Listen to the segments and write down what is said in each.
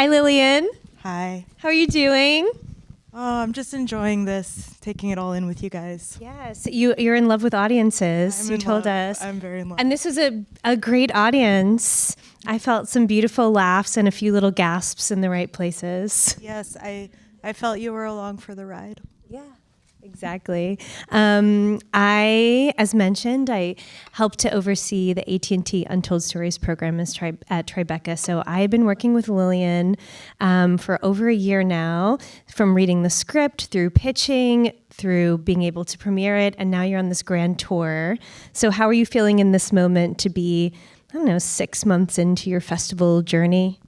Hi, Lilian. Hi. How are you doing? Oh, I'm just enjoying this, taking it all in with you guys. Yes, you're in love with audiences. You told us. I'm very in love. And this was a great audience. I felt some beautiful laughs and a few little gasps in the right places. Yes, I felt you were along for the ride. Yeah, exactly. As mentioned, I helped to oversee the AT&T Untold Stories program at Tribeca. So I've been working with Lilian for over a year now, from reading the script through pitching, through being able to premiere it, and now you're on this grand tour. So how are you feeling in this moment to be, 6 months into your festival journey?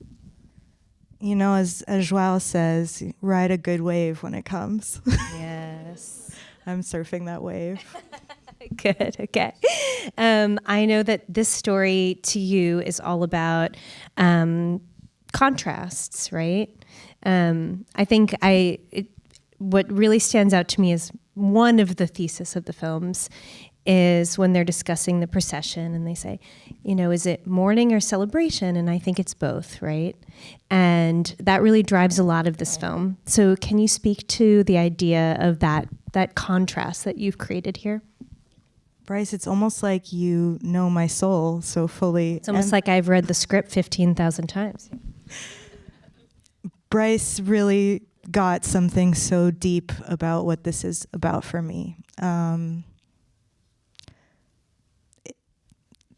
You know, as Joao says, ride a good wave when it comes. Yes. I'm surfing that wave. Good. Okay. I know that this story to you is all about contrasts, right? I think what really stands out to me is one of the thesis of the films is when they're discussing the procession and they say, is it mourning or celebration? And I think it's both, right? And that really drives a lot of this film. So can you speak to the idea of that contrast that you've created here? Bryce, it's almost like you know my soul so fully. It's almost like I've read the script 15,000 times. Bryce really got something so deep about what this is about for me.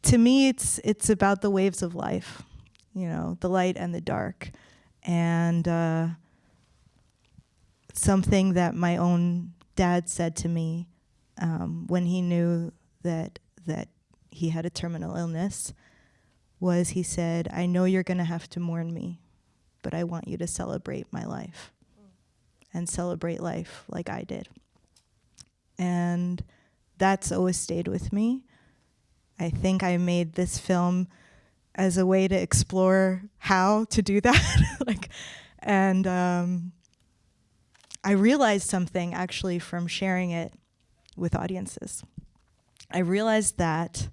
To me, it's about the waves of life, the light and the dark, and something that my own dad said to me when he knew that he had a terminal illness was he said, "I know you're going to have to mourn me, but I want you to celebrate my life and celebrate life like I did." And that's always stayed with me. I think I made this film as a way to explore how to do that. And I realized something actually from sharing it with audiences. I realized that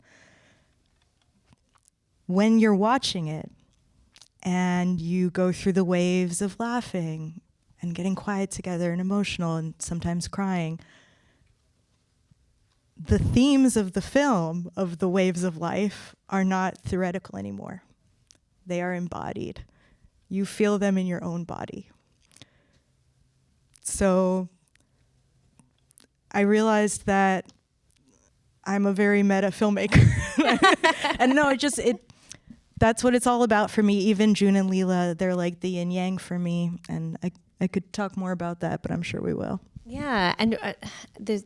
when you're watching it and you go through the waves of laughing and getting quiet together and emotional and sometimes crying, the themes of the film, of the waves of life, are not theoretical anymore. They are embodied. You feel them in your own body. So I realized that I'm a very meta filmmaker. And no, that's what it's all about for me. Even June and Lela, they're like the yin yang for me. And I could talk more about that, but I'm sure we will. Yeah, and this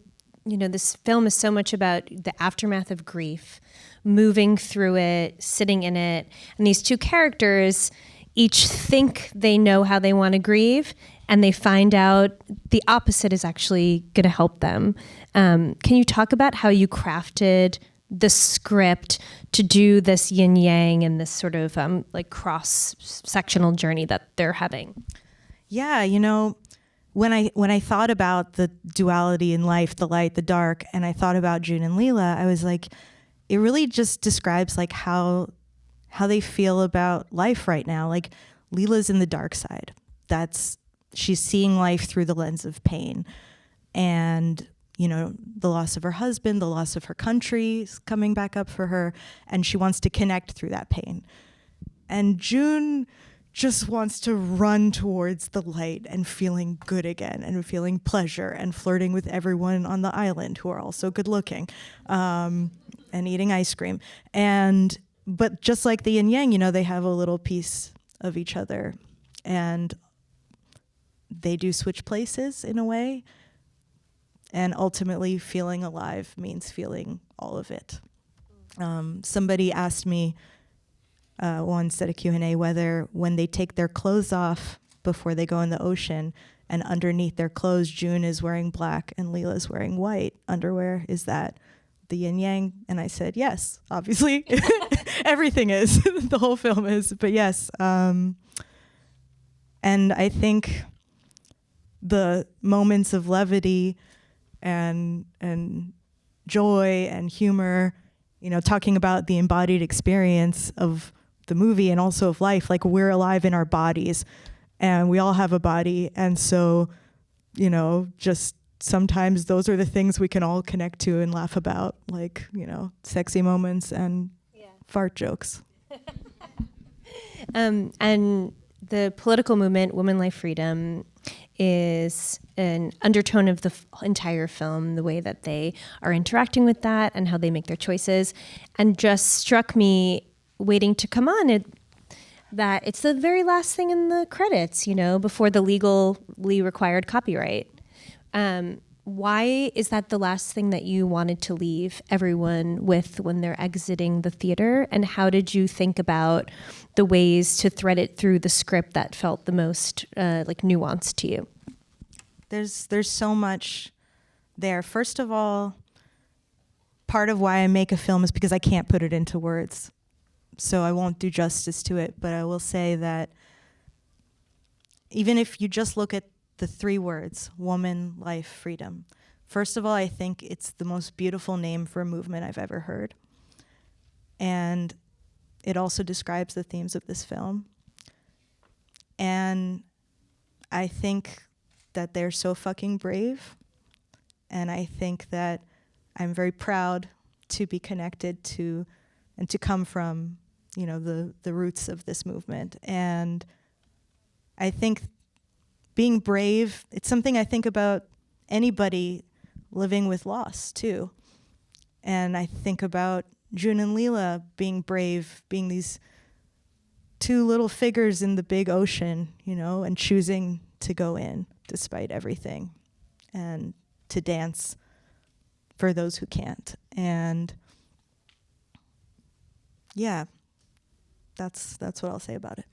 film is so much about the aftermath of grief, moving through it, sitting in it. And these two characters each think they know how they want to grieve, and they find out the opposite is actually going to help them. Can you talk about how you crafted the script to do this yin yang and this sort of cross-sectional journey that they're having? Yeah, when I thought about the duality in life, the light, the dark, and I thought about June and Lela, I was like, it really just describes how they feel about life right now. Like, Lela's in the dark side. She's seeing life through the lens of pain. And, the loss of her husband, the loss of her country is coming back up for her, and she wants to connect through that pain. And June just wants to run towards the light and feeling good again and feeling pleasure and flirting with everyone on the island who are also good looking, and eating ice cream. But just like the yin yang, they have a little piece of each other, and they do switch places in a way. And ultimately, feeling alive means feeling all of it. Somebody asked me once at a Q&A whether when they take their clothes off before they go in the ocean and underneath their clothes, June is wearing black and Lela's wearing white underwear, is that the yin yang? And I said, yes, obviously. Everything is. The whole film is. But yes. And I think the moments of levity and joy and humor, talking about the embodied experience of the movie and also of life. Like, we're alive in our bodies, and we all have a body. And so, you know, just sometimes those are the things we can all connect to and laugh about, like, you know, sexy moments and fart jokes. And the political movement, Women Life Freedom, is an undertone of the entire film, the way that they are interacting with that and how they make their choices. And just struck me waiting to come on that it's the very last thing in the credits, you know, before the legally required copyright. Why is that the last thing that you wanted to leave everyone with when they're exiting the theater? And how did you think about the ways to thread it through the script that felt the most like nuanced to you? There's so much there. First of all, part of why I make a film is because I can't put it into words. So I won't do justice to it, but I will say that even if you just look at the 3 words, woman, life, freedom. First of all, I think it's the most beautiful name for a movement I've ever heard. And it also describes the themes of this film. And I think that they're so fucking brave. And I think that I'm very proud to be connected to and to come from, you know, the roots of this movement. And I think being brave, it's something I think about anybody living with loss too. And I think about June and Lela being brave, being these 2 little figures in the big ocean, you know, and choosing to go in despite everything and to dance for those who can't. And yeah, that's what I'll say about it.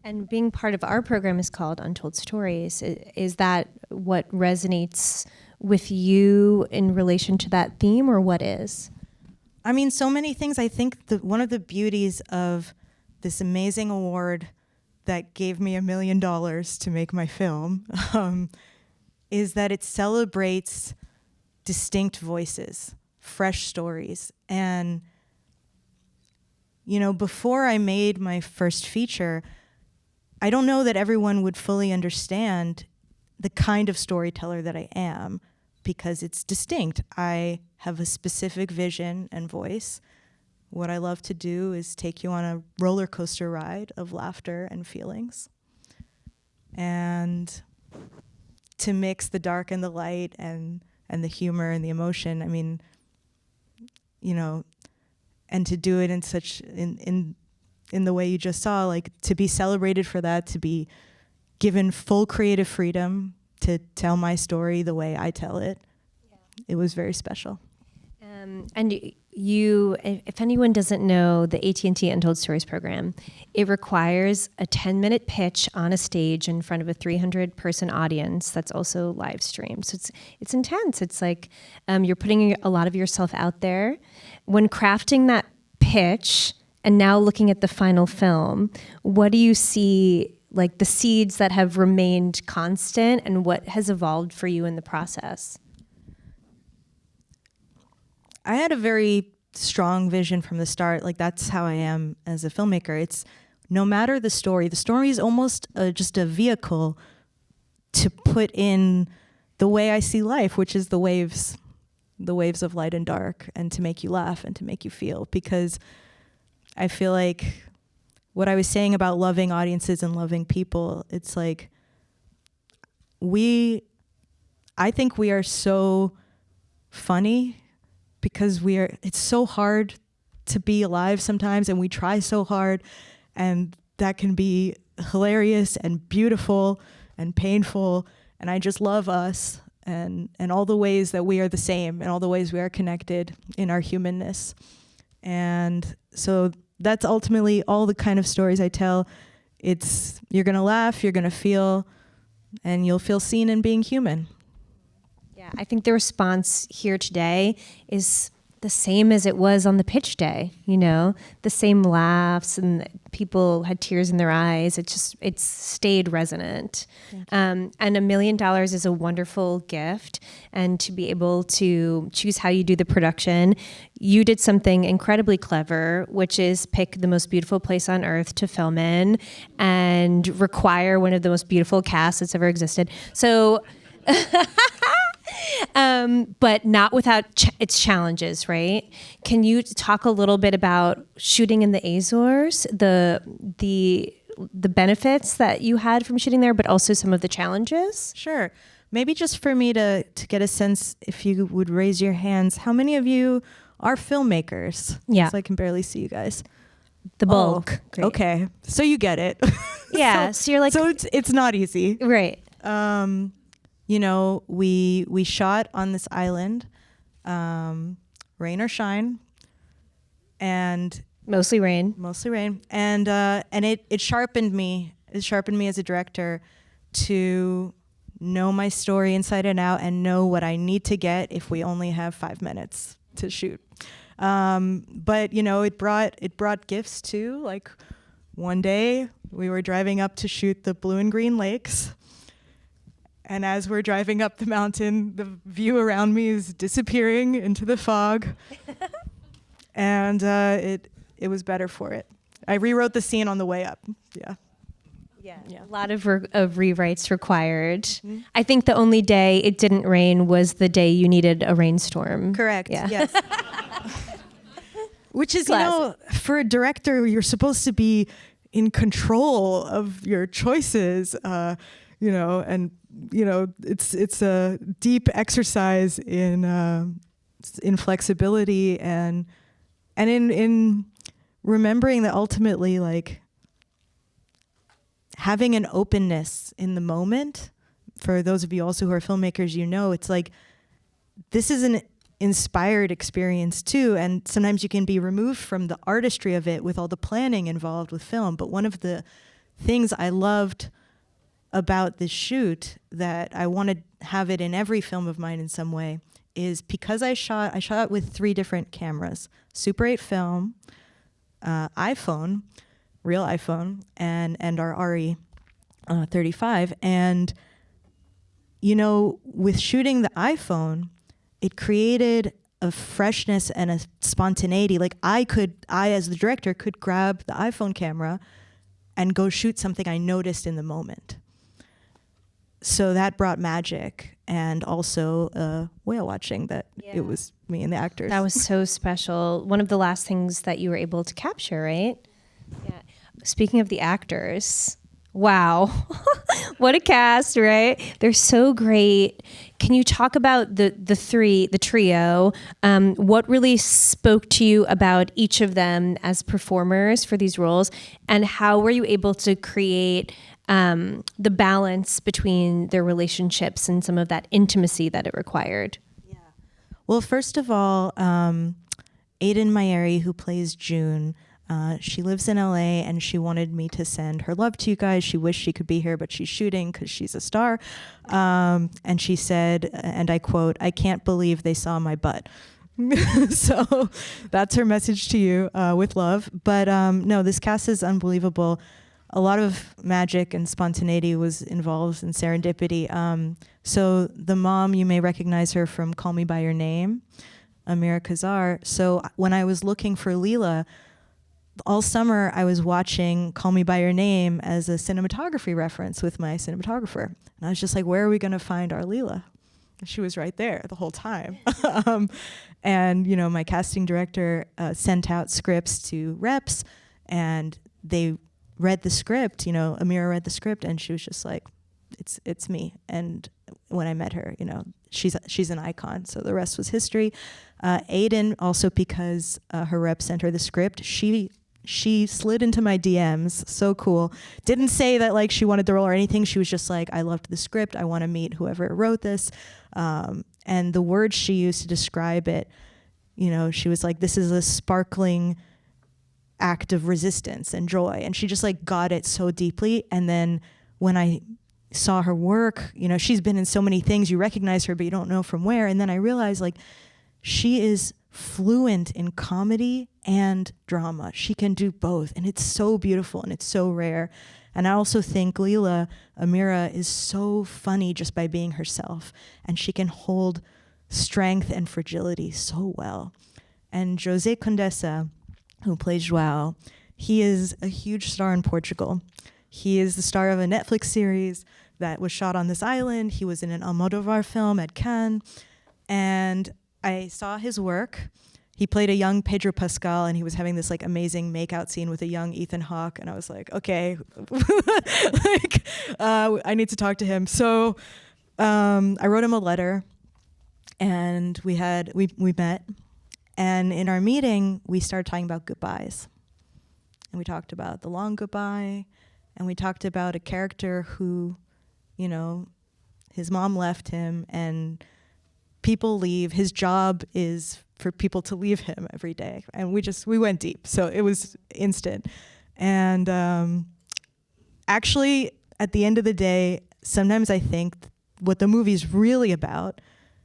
And being part of our program is called Untold Stories. Is that what resonates with you in relation to that theme, or what is? I mean, so many things. I think one of the beauties of this amazing award that gave me $1 million to make my film is that it celebrates distinct voices, fresh stories. And, you know, before I made my first feature, I don't know that everyone would fully understand the kind of storyteller that I am, because it's distinct. I have a specific vision and voice. What I love to do is take you on a roller coaster ride of laughter and feelings, and to mix the dark and the light and the humor and the emotion. I mean, you know, and to do it in such in the way you just saw, like, to be celebrated for that, to be given full creative freedom to tell my story the way I tell it. Yeah. It was very special. And you, if anyone doesn't know the AT&T Untold Stories program, it requires a 10-minute pitch on a stage in front of a 300-person audience that's also live streamed. So it's intense. It's like you're putting a lot of yourself out there. When crafting that pitch and now looking at the final film, what do you see, like, the seeds that have remained constant and what has evolved for you in the process? I had a very strong vision from the start. Like, that's how I am as a filmmaker. It's no matter the story is almost just a vehicle to put in the way I see life, which is the waves of light and dark, and to make you laugh and to make you feel. Because I feel like what I was saying about loving audiences and loving people, it's like I think we are so funny because it's so hard to be alive sometimes, and we try so hard, and that can be hilarious and beautiful and painful. And I just love us and all the ways that we are the same and all the ways we are connected in our humanness. And so that's ultimately all the kind of stories I tell. It's, you're gonna laugh, you're gonna feel, and you'll feel seen in being human. Yeah, I think the response here today is the same as it was on the pitch day, the same laughs, and people had tears in their eyes. It's stayed resonant. And $1 million is a wonderful gift. And to be able to choose how you do the production, you did something incredibly clever, which is pick the most beautiful place on earth to film in and require one of the most beautiful casts that's ever existed. So... but not without its challenges, right? Can you talk a little bit about shooting in the Azores, the benefits that you had from shooting there, but also some of the challenges? Sure. Maybe just for me to get a sense, if you would raise your hands, how many of you are filmmakers? Yeah. So I can barely see you guys. The bulk. Oh, okay. So you get it. Yeah. So you're like... So it's not easy. Right. We shot on this island, rain or shine, and mostly rain, and it sharpened me. It sharpened me as a director to know my story inside and out and know what I need to get if we only have 5 minutes to shoot. But it brought gifts too. Like one day we were driving up to shoot the blue and green lakes. And as we're driving up the mountain, the view around me is disappearing into the fog. And it was better for it. I rewrote the scene on the way up. Yeah. A lot of rewrites required. Mm-hmm. I think the only day it didn't rain was the day you needed a rainstorm. Correct. Yeah. Yes. Which is, for a director, you're supposed to be in control of your choices, and it's a deep exercise in flexibility and in remembering that ultimately, like, having an openness in the moment. For those of you also who are filmmakers, it's like this is an inspired experience too, and sometimes you can be removed from the artistry of it with all the planning involved with film. But one of the things I loved about this shoot, that I want to have it in every film of mine in some way, is because I shot with 3 different cameras: Super 8 film, iPhone, real iPhone, and our RE 35. And with shooting the iPhone, it created a freshness and a spontaneity. Like I as the director could grab the iPhone camera and go shoot something I noticed in the moment. So that brought magic, and also whale watching that it was me and the actors. That was so special. One of the last things that you were able to capture, right? Yeah. Speaking of the actors, wow. What a cast, right? They're so great. Can you talk about the trio? What really spoke to you about each of them as performers for these roles, and how were you able to create the balance between their relationships and some of that intimacy that it required? Yeah. Well, first of all, Ayden Mayeri, who plays June, she lives in LA, and she wanted me to send her love to you guys. She wished she could be here, but she's shooting because she's a star. And she said, and I quote, "I can't believe they saw my butt." So that's her message to you, with love. But no, this cast is unbelievable. A lot of magic and spontaneity was involved, in serendipity. So the mom, you may recognize her from Call Me By Your Name, Amira Casar. So when I was looking for Lela, all summer I was watching Call Me By Your Name as a cinematography reference with my cinematographer. And I was just like, where are we going to find our Lela? She was right there the whole time. And, my casting director sent out scripts to reps, and they read the script. Amira read the script, and she was just like, it's me. And when I met her, she's an icon. So the rest was history. Ayden, also because her rep sent her the script, she slid into my DMs. So cool. Didn't say that like she wanted the role or anything. She was just like, I loved the script. I want to meet whoever wrote this. And the words she used to describe it, she was like, this is a sparkling act of resistance and joy. And she just like got it so deeply. And then when I saw her work, she's been in so many things. You recognize her, but you don't know from where. And then I realized like she is fluent in comedy and drama. She can do both, and it's so beautiful and it's so rare. And I also think Lela, Amira, is so funny just by being herself, and she can hold strength and fragility so well. And José Condessa, who plays João, he is a huge star in Portugal. He is the star of a Netflix series that was shot on this island. He was in an Almodóvar film at Cannes, and I saw his work. He played a young Pedro Pascal, and he was having this like amazing makeout scene with a young Ethan Hawke, and I was like, okay, I need to talk to him. So I wrote him a letter, and we met, and in our meeting we started talking about goodbyes, and we talked about the long goodbye, and we talked about a character who, you know, his mom left him, and people leave. His job is for people to leave him every day. And we went deep. So it was instant. And actually, at the end of the day, sometimes I think what the movie's really about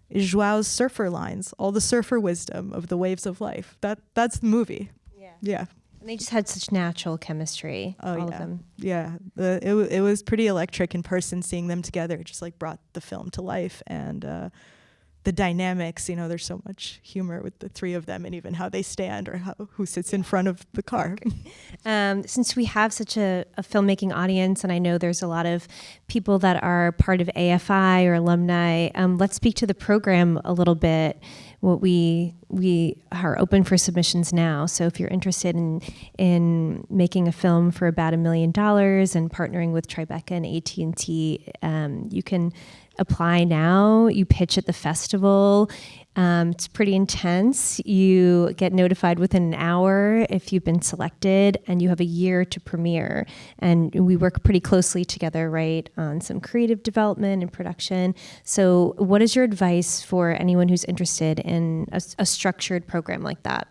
is Joao's surfer lines, all the surfer wisdom of the waves of life. That's the movie. Yeah. And they just had such natural chemistry, all of them. Yeah, it was pretty electric in person, seeing them together. It just like brought the film to life. And the dynamics, you know, there's so much humor with the three of them, and even how they stand or who sits in front of the car. Since we have such a filmmaking audience, and I know there's a lot of people that are part of AFI or alumni, let's speak to the program a little bit. What we are open for submissions now. So if you're interested in making a film for about $1 million and partnering with Tribeca and AT&T, you can apply now. You pitch at the festival. It's pretty intense. You get notified within an hour if you've been selected, and you have a year to premiere. And we work pretty closely together, right, on some creative development and production. So what is your advice for anyone who's interested in a structured program like that?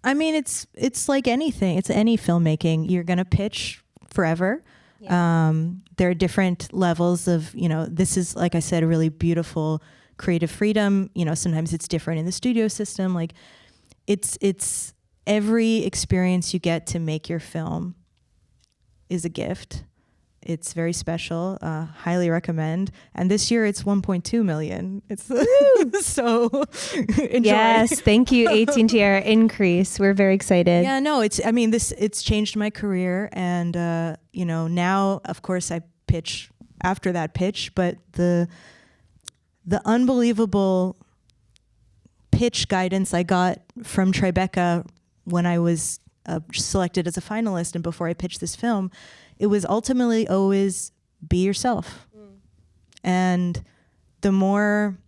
I mean, it's like anything. It's any filmmaking. You're going to pitch forever. Yeah. There are different levels of, you know, this is, like I said, a really beautiful creative freedom. You know, sometimes it's different in the studio system. Like it's every experience you get to make your film is a gift. It's very special. Highly recommend. And this year it's 1.2 million. It's so enjoy. Yes, thank you, AT&T, our increase. We're very excited. Yeah, no, it's changed my career, and you know, now of course I pitch after that pitch, but the unbelievable pitch guidance I got from Tribeca when I was selected as a finalist and before I pitched this film, it was ultimately always be yourself. And the more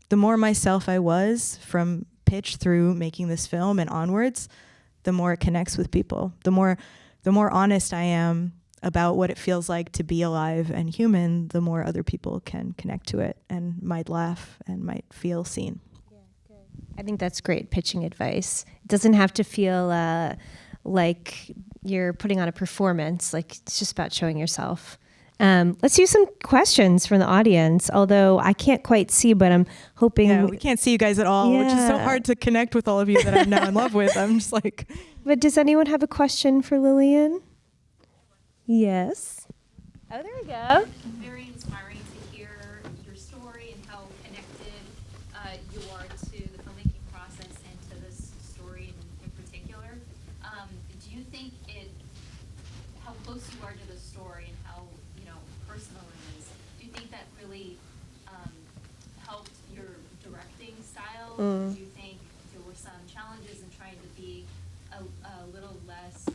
myself I was from pitch through making this film and onwards, the more it connects with people. The more honest I am about what it feels like to be alive and human, the more other people can connect to it and might laugh and might feel seen. Yeah, good. I think that's great pitching advice. It doesn't have to feel like you're putting on a performance. Like, it's just about showing yourself. Let's do some questions from the audience, although I can't quite see, but I'm hoping. Yeah, we can't see you guys at all, which is so hard to connect with all of you that I'm now in love with. I'm just like. But does anyone have a question for Lilian? Yes. Oh, there we go. Very inspiring to hear your story and how connected you are to the filmmaking process and to this story in particular. Do you think how close you are to the story and how, you know, personal it is, do you think that really helped your directing style? Do you think there were some challenges in trying to be a little less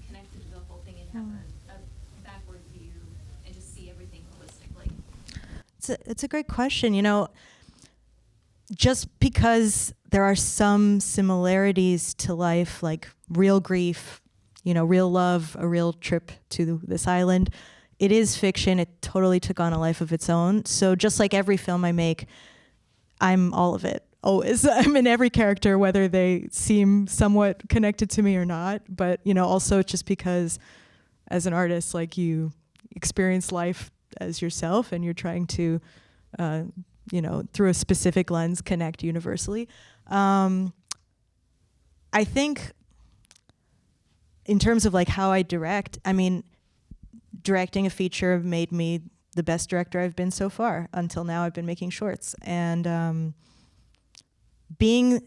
connected to the whole thing and have a backward view and just see everything holistically? It's a great question. You know, just because there are some similarities to life, like real grief, you know, real love, a real trip to this island, it is fiction. It totally took on a life of its own. So just like every film I make, I'm all of it. Always. I'm in every character, whether they seem somewhat connected to me or not. But, you know, also just because as an artist, like, you experience life as yourself and you're trying to through a specific lens, connect universally. I think in terms of like how I direct, I mean, directing a feature made me the best director I've been so far. Until now, I've been making shorts. And being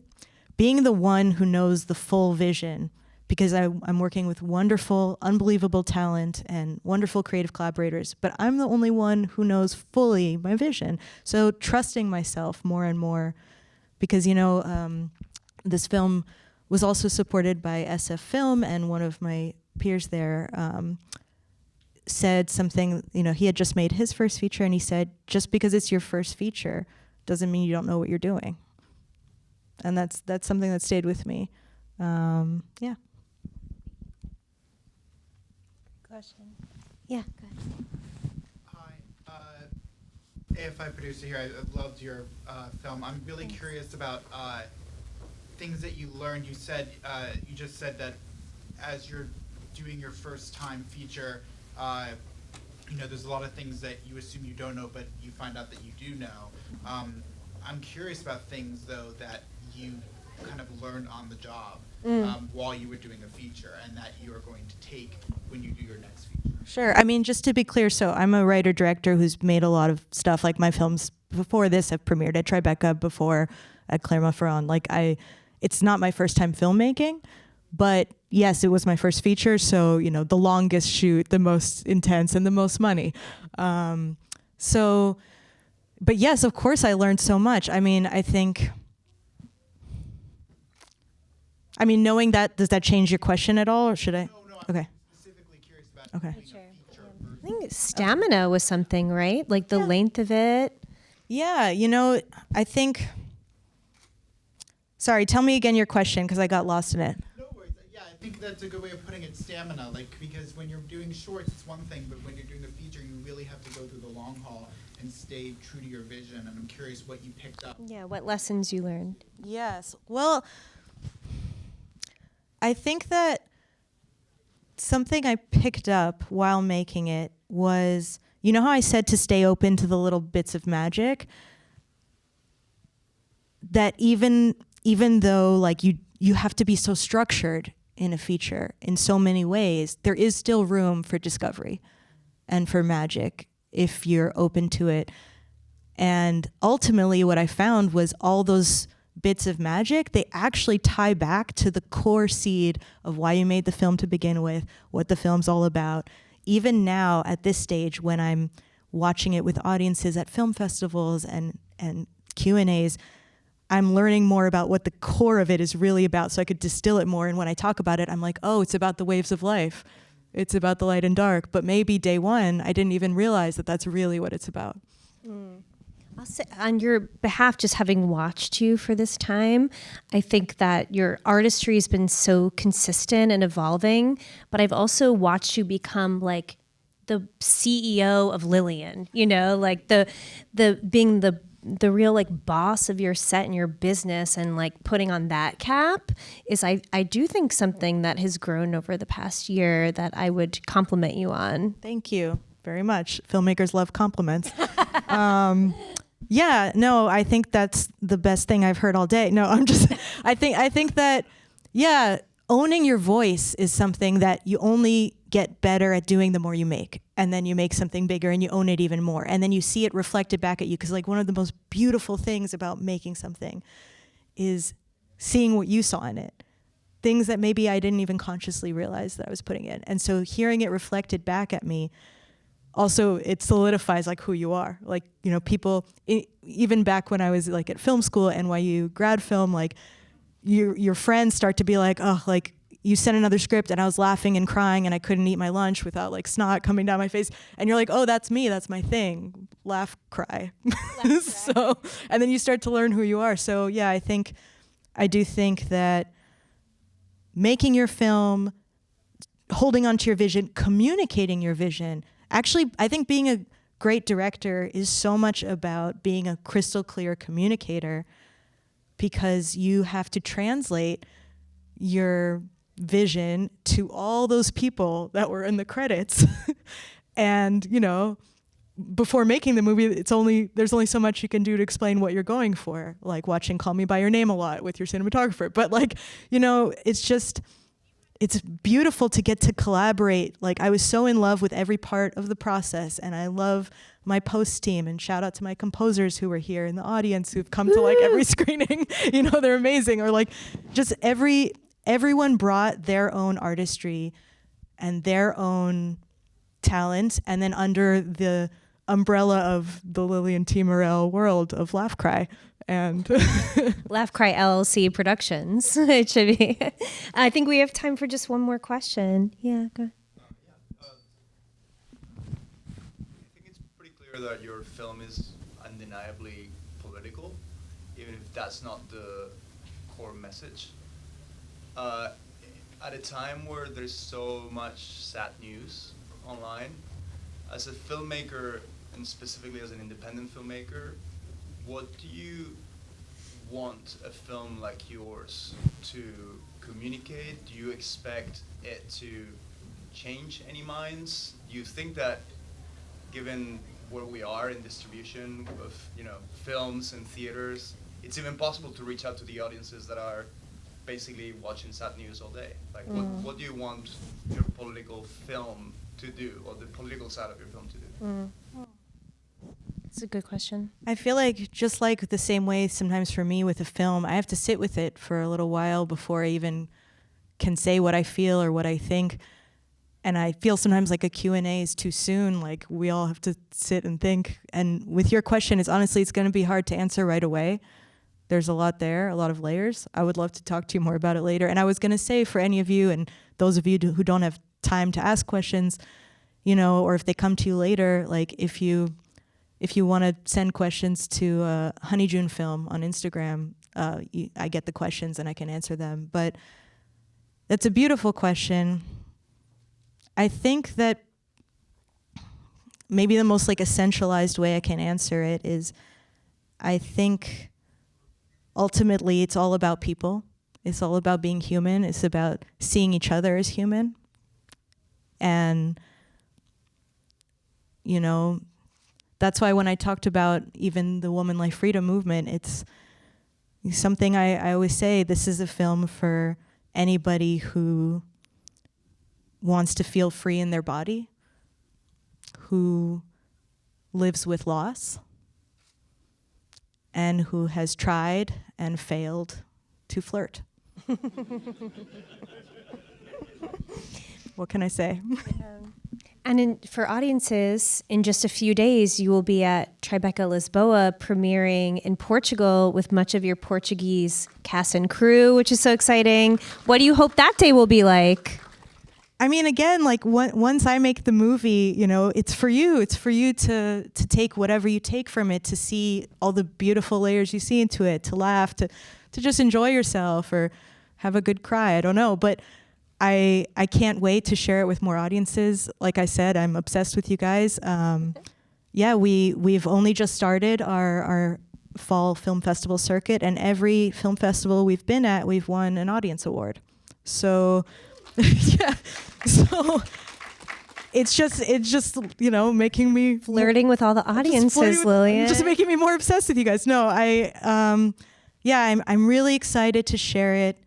the one who knows the full vision, because I'm working with wonderful, unbelievable talent and wonderful creative collaborators, but I'm the only one who knows fully my vision. So trusting myself more and more, because, this film was also supported by SF Film, and one of my peers there said something, he had just made his first feature, and he said, just because it's your first feature doesn't mean you don't know what you're doing. And that's something that stayed with me. Yeah. Question. Yeah, go ahead. Hi, AFI producer here. I loved your film. I'm really curious about things that you learned. You just said that as you're doing your first time feature, there's a lot of things that you assume you don't know, but you find out that you do know. I'm curious about things though that you kind of learned on the job while you were doing a feature, and that you are going to take when you do your next feature. Sure. I mean, just to be clear, so I'm a writer-director who's made a lot of stuff. Like my films before this have premiered at Tribeca, before at Clermont-Ferrand. It's not my first time filmmaking, but yes, it was my first feature. So, the longest shoot, the most intense, and the most money. But yes, of course I learned so much. I mean, knowing that, does that change your question at all, or should I? No, Okay. I'm specifically curious about Okay. doing a feature I think stamina was something, right? Like the length of it. Yeah, I think... Sorry, tell me again your question, because I got lost in it. No worries. Yeah, I think that's a good way of putting it, stamina. Because when you're doing shorts, it's one thing, but when you're doing a feature, you really have to go through the long haul and stay true to your vision. And I'm curious what you picked up. Yeah, what lessons you learned. Yes. Well, I think that something I picked up while making it was, how I said to stay open to the little bits of magic? That even though you have to be so structured in a feature in so many ways, there is still room for discovery and for magic if you're open to it. And ultimately what I found was all those bits of magic, they actually tie back to the core seed of why you made the film to begin with, what the film's all about. Even now at this stage, when I'm watching it with audiences at film festivals and Q&As, I'm learning more about what the core of it is really about, so I could distill it more. And when I talk about it, I'm like, oh, it's about the waves of life. It's about the light and dark. But maybe day one, I didn't even realize that that's really what it's about. I'll say on your behalf, just having watched you for this time, I think that your artistry has been so consistent and evolving, but I've also watched you become like the CEO of Lilian, like the being the real like boss of your set and your business, and like putting on that cap is I do think something that has grown over the past year that I would compliment you on. Thank you very much. Filmmakers love compliments. Yeah, no, I think that's the best thing I've heard all day. No, I think that, yeah, owning your voice is something that you only get better at doing the more you make. And then you make something bigger and you own it even more. And then you see it reflected back at you. Because one of the most beautiful things about making something is seeing what you saw in it. Things that maybe I didn't even consciously realize that I was putting in. And so hearing it reflected back at me, also it solidifies who you are. People, even back when I was at film school, NYU grad film, your friends start to be like, oh, you sent another script and I was laughing and crying and I couldn't eat my lunch without snot coming down my face. And you're like, oh, that's me. That's my thing. Laugh, cry. So, and then you start to learn who you are. So yeah, I do think that making your film, holding onto your vision, communicating your vision. Actually, I think being a great director is so much about being a crystal clear communicator, because you have to translate your vision to all those people that were in the credits and before making the movie, there's only so much you can do to explain what you're going for, like watching Call Me by Your Name a lot with your cinematographer. But like, it's beautiful to get to collaborate. Like, I was so in love with every part of the process, and I love my post team, and shout out to my composers who were here in the audience who've come to like every screening. They're amazing. Or like, just everyone brought their own artistry and their own talent, and then under the umbrella of the Lilian T. Mehrel world of Laugh Cry. And Laugh Cry LLC Productions. It should be. I think we have time for just one more question. Yeah, go ahead. I think it's pretty clear that your film is undeniably political, even if that's not the core message. At a time where there's so much sad news online, as a filmmaker, and specifically as an independent filmmaker, what do you want a film like yours to communicate? Do you expect it to change any minds? Do you think that, given where we are in distribution of films and theaters, it's even possible to reach out to the audiences that are basically watching sad news all day? Like, what do you want your political film to do, or the political side of your film to do? It's a good question. I feel like, just like the same way sometimes for me with a film, I have to sit with it for a little while before I even can say what I feel or what I think. And I feel sometimes like a Q&A is too soon. Like, we all have to sit and think. And with your question, it's going to be hard to answer right away. There's a lot there, a lot of layers. I would love to talk to you more about it later. And I was going to say, for any of you and those of you who don't have time to ask questions, or if they come to you later, like, if you want to send questions to HONEYJOON Film on Instagram, I get the questions and I can answer them. But that's a beautiful question. I think that maybe the most like essentialized way I can answer it is, I think ultimately it's all about people. It's all about being human. It's about seeing each other as human. And, that's why when I talked about even the Woman Life Freedom movement, it's something I always say, this is a film for anybody who wants to feel free in their body, who lives with loss, and who has tried and failed to flirt. What can I say? And for audiences, in just a few days, you will be at Tribeca Lisboa premiering in Portugal with much of your Portuguese cast and crew, which is so exciting. What do you hope that day will be like? I mean, again, like once I make the movie, it's for you. It's for you to take whatever you take from it, to see all the beautiful layers you see into it, to laugh, to just enjoy yourself or have a good cry. I don't know, but I can't wait to share it with more audiences. Like I said, I'm obsessed with you guys. We've only just started our fall film festival circuit, and every film festival we've been at, we've won an audience award. So, yeah. So it's just making me Flirting with all the audiences, Lilian. Just making me more obsessed with you guys. No, I'm really excited to share it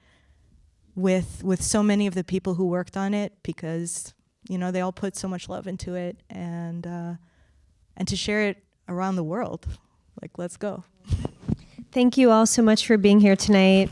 with so many of the people who worked on it, because they all put so much love into it, and to share it around the world. Like, let's go. Thank you all so much for being here tonight.